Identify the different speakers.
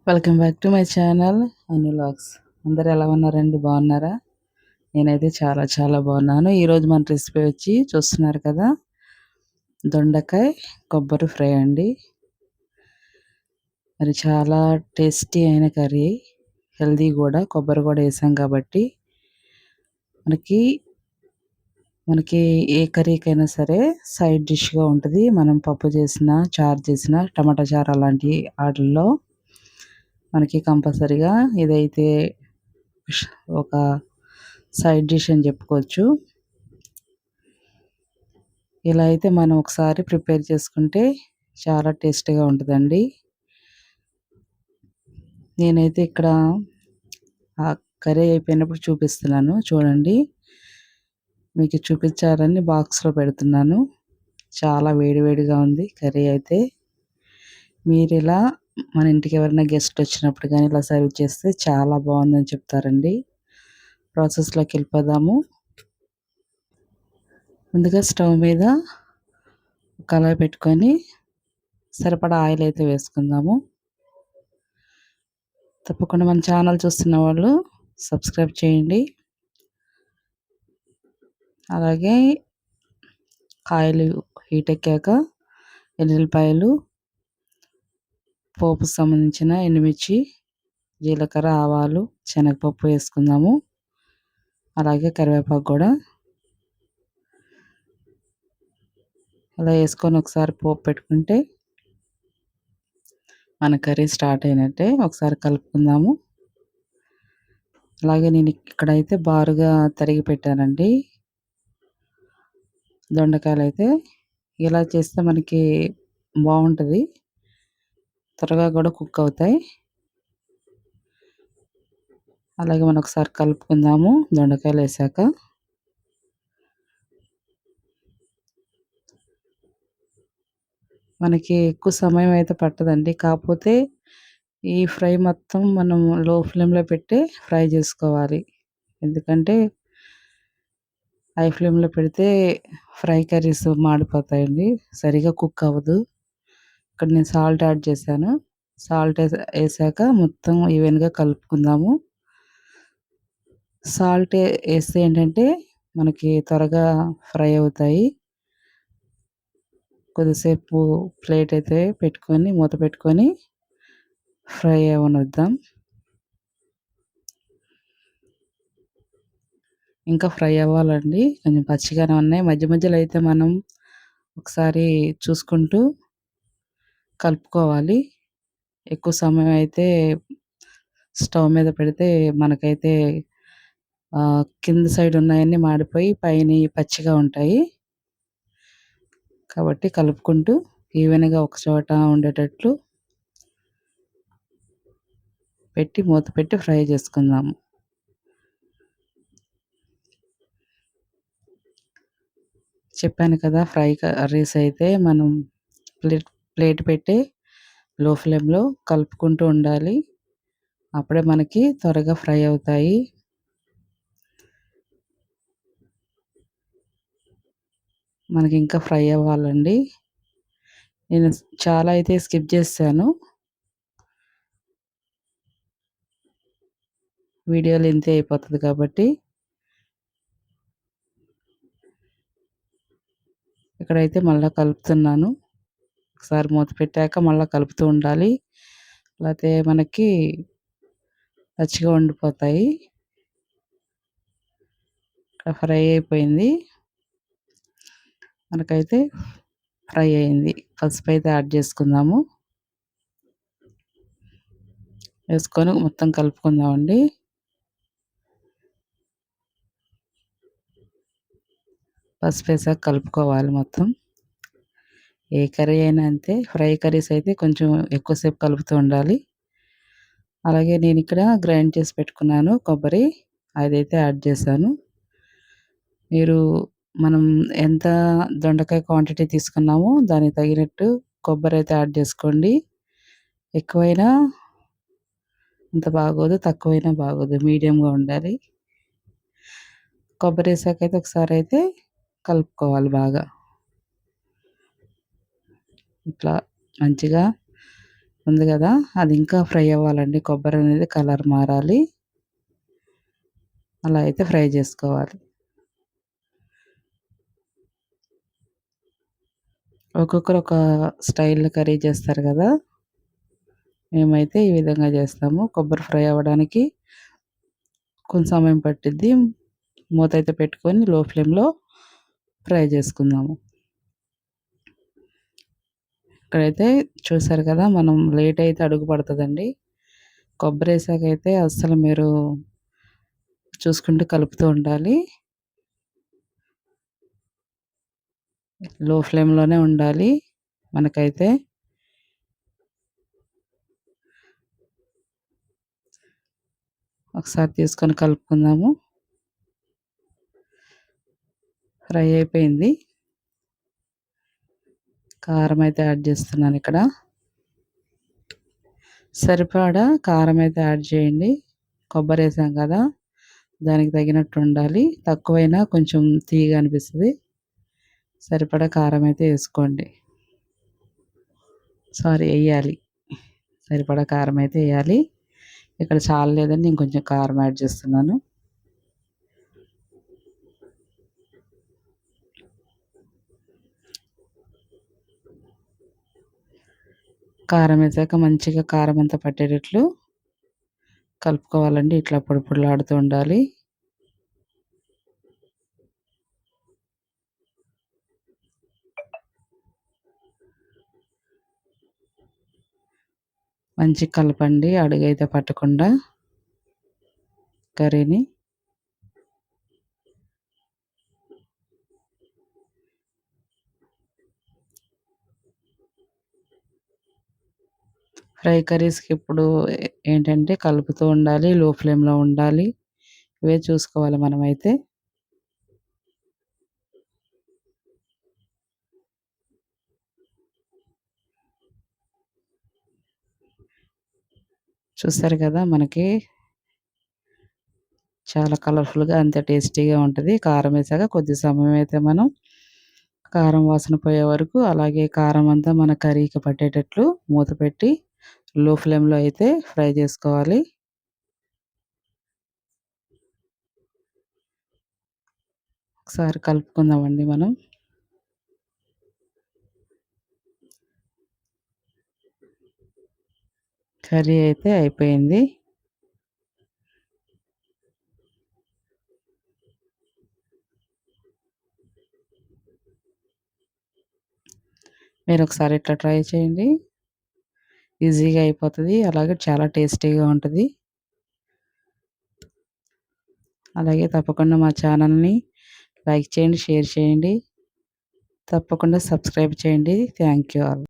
Speaker 1: Welcome back to my channel అనులాగ్స్. అందరు ఎలా ఉన్నారండి? బాగున్నారా? నేనైతే చాలా చాలా బాగున్నాను. ఈరోజు మన రెసిపీ వచ్చి చూస్తున్నారు కదా, దొండకాయ కొబ్బరి ఫ్రై అండి. మరి చాలా టేస్టీ అయిన కర్రీ, హెల్దీ కూడా. కొబ్బరి కూడా వేసాం కాబట్టి మనకి మనకి ఏ కర్రీకైనా సరే సైడ్ డిష్గా ఉంటుంది. మనం పప్పు చేసిన, చారు చేసిన, టమాటా చారు అలాంటి వాటిల్లో మనకి కంపల్సరీగా ఇదైతే ఒక సైడ్ డిష్ అని చెప్పుకోవచ్చు. ఇలా అయితే మనం ఒకసారి ప్రిపేర్ చేసుకుంటే చాలా టేస్టీగా ఉంటుందండి. నేనైతే ఇక్కడ ఆ కర్రీ అయిపోయినప్పుడు చూపిస్తున్నాను చూడండి. మీకు చూపించాలని బాక్స్లో పెడుతున్నాను. చాలా వేడివేడిగా ఉంది కర్రీ అయితే. మీరు ఇలా మన ఇంటికి ఎవరైనా గెస్ట్ వచ్చినప్పుడు కానీ ఇలా సర్వ్ చేస్తే చాలా బాగుందని చెప్తారండి. ప్రాసెస్లోకి వెళ్ళిపోదాము. ముందుగా స్టవ్ మీద కళాయి పెట్టుకొని సరిపడా ఆయిల్ అయితే వేసుకుందాము. తప్పకుండా మన ఛానల్ చూస్తున్న వాళ్ళు సబ్స్క్రైబ్ చేయండి. అలాగే ఆయిల్ హీట్ ఎక్కాక ఎల్లుల్లిపాయలు, పోపు సంబంధించిన ఎండుమిర్చి, జీలకర్ర, ఆవాలు, శనగపప్పు వేసుకుందాము. అలాగే కరివేపాకు కూడా అలా వేసుకొని ఒకసారి పోపు పెట్టుకుంటే మన కర్రీ స్టార్ట్ అయినట్టే. ఒకసారి కలుపుకుందాము. అలాగే నేను ఇక్కడైతే బారుగా తరిగి పెట్టానండి దొండకాయలు అయితే. ఇలా చేస్తే మనకి బాగుంటుంది, త్వరగా కూడా కుక్ అవుతాయి. అలాగే మనం ఒకసారి కలుపుకుందాము. దొండకాయలు వేసాక మనకి ఎక్కువ సమయం అయితే పట్టదండి. కాకపోతే ఈ ఫ్రై మొత్తం మనం లో ఫ్లేమ్లో పెట్టి ఫ్రై చేసుకోవాలి. ఎందుకంటే హై ఫ్లేమ్లో పెడితే ఫ్రై కర్రీస్ మాడిపోతాయండి, సరిగా కుక్ అవ్వదు. ఇక్కడ నేను సాల్ట్ యాడ్ చేశాను. సాల్ట్ వేసాక మొత్తం ఈవెన్గా కలుపుకుందాము. సాల్ట్ వేస్తే ఏంటంటే మనకి త్వరగా ఫ్రై అవుతాయి. కొద్దిసేపు ప్లేట్ అయితే పెట్టుకొని మూత పెట్టుకొని ఫ్రై అవ్వనిద్దాం. ఇంకా ఫ్రై అవ్వాలండి, కొంచెం పచ్చిగానే ఉన్నాయి. మధ్య మధ్యలో అయితే మనం ఒకసారి చూసుకుంటూ కలుపుకోవాలి. ఎక్కువ సమయం అయితే స్టవ్ మీద పెడితే మనకైతే కింద సైడ్ ఉన్నాయన్నీ మాడిపోయి పైన పచ్చిగా ఉంటాయి. కాబట్టి కలుపుకుంటూ ఈవెన్గా ఒక చోట ఉండేటట్లు పెట్టి మూత పెట్టి ఫ్రై చేసుకుందాము. చెప్పాను కదా, ఫ్రై కర్రీస్ అయితే మనం ప్లేట్ పెట్టి లో ఫ్లేమ్లో కలుపుకుంటూ ఉండాలి. అప్పుడే మనకి త్వరగా ఫ్రై అవుతాయి. మనకి ఇంకా ఫ్రై అవ్వాలండి. నేను చాలా అయితే స్కిప్ చేశాను, వీడియో లెంత్ అయిపోతుంది కాబట్టి. ఇక్కడైతే మళ్ళీ కలుపుతున్నాను. ఒకసారి మూత పెట్టాక మళ్ళీ కలుపుతూ ఉండాలి, లేకపోతే మనకి పచ్చిగా ఉండిపోతాయి. ఇక్కడ ఫ్రై అయిపోయింది, మనకైతే ఫ్రై అయింది. పసుపు అయితే యాడ్ చేసుకుందాము. వేసుకొని మొత్తం కలుపుకుందామండి. పసుపు వేసాక కలుపుకోవాలి మొత్తం. ఏ కర్రీ అయినా అంతే, ఫ్రై కర్రీస్ అయితే కొంచెం ఎక్కువసేపు కలుపుతూ ఉండాలి. అలాగే నేను ఇక్కడ గ్రైండ్ చేసి పెట్టుకున్నాను కొబ్బరి, అదైతే యాడ్ చేశాను. మీరు మనం ఎంత దొండకాయ క్వాంటిటీ తీసుకున్నామో దానికి తగినట్టు కొబ్బరి అయితే యాడ్ చేసుకోండి. ఎక్కువైనా అంత బాగోదు, తక్కువైనా బాగోదు, మీడియంగా ఉండాలి. కొబ్బరి వేసాకైతే ఒకసారి అయితే కలుపుకోవాలి బాగా. ఇట్లా మంచిగా ఉంది గదా! అది ఇంకా ఫ్రై అవ్వాలండి. కొబ్బరి అనేది కలర్ మారాలి. అలా అయితే ఫ్రై జేసుకోవాలి. ఒక్కొక్కరు ఒక స్టైల్‌లో కర్రీ చేస్తారు గదా! మేమైతే ఈ విధంగా జేస్తాము. కొబ్బరి ఫ్రై అవ్వడానికి కొంచెం సమయం పట్టిద్ది. మూతైతే పెట్టుకొని లో ఫ్లేమ్‌లో ఫ్రై జేసుకుందాము. ఇక్కడైతే చూసారు కదా! మనం లేట్ అయితే అడుగు పడతదండి. కొబ్బరేసాకైతే అస్సలు మీరు చూసుకుంటూ కలుపుతూ ఉండాలి. లో ఫ్లేమ్‌లోనే ఉండాలి మనకైతే. ఒకసారి తీసుకొని కలుపుకుందాము. ఫ్రై అయిపోయింది. కారం అయితే యాడ్ చేస్తున్నానిక్కడ. సరిపడా కారం అయితే యాడ్ చేయండి. కొబ్బరేసాం కదా! దానికి తగినట్టు ఉండాలి. తక్కువైనా కొంచెం తియ్యగా అనిపిస్తది. సరిపడా కారం అయితే ఏసుకోండి. ఎయ్యాలి. సరిపడా కారం అయితే ఎయ్యాలి. ఇక్కడ చాలలేదని నేను కొంచెం కారం యాడ్ చేస్తున్నాను. కారం ఏసాక మంచిగా కారం అంతా పట్టేటట్లు కలుపుకోవాలండి. ఇట్లా పొడి పొడిలాడుతూ ఉండాలి. మంచిగా కలపండి అడుగైతే పట్టకుండా కర్రీని. ఫ్రై కర్రీస్‌కి ఎప్పుడు ఏంటంటే కలుపుతూ ఉండాలి. లో ఫ్లేమ్‌లో ఉండాలి. ఇవే చూసుకోవాలి మనమైతే. చూసారు కదా! మనకి చాలా కలర్‌ఫుల్‌గా అంతే టేస్టీగా ఉంటది. కారం ఏసాక కొద్ది సమయం అయితే మనం కారం వాసన పోయే వరకు అలాగే కారం అంతా మన కర్రీకి పట్టేటట్లు మూత పెట్టి లో ఫ్లేమ్‌లో అయితే ఫ్రై చేసుకోవాలి. ఒకసారి కలుపుకుందామండి మనం. కర్రీ అయితే అయిపోయింది. మీరొకసారి ఇట్లా ట్రై చేయండి. ఈజీగా అయిపోతది. అలాగే చాలా టేస్టీగా ఉంటది. అలాగే తప్పకుండా మా ఛానల్‌ని లైక్ చేయండి, షేర్ చేయండి. తప్పకుండా సబ్స్క్రైబ్ చేయండి. Thank you all.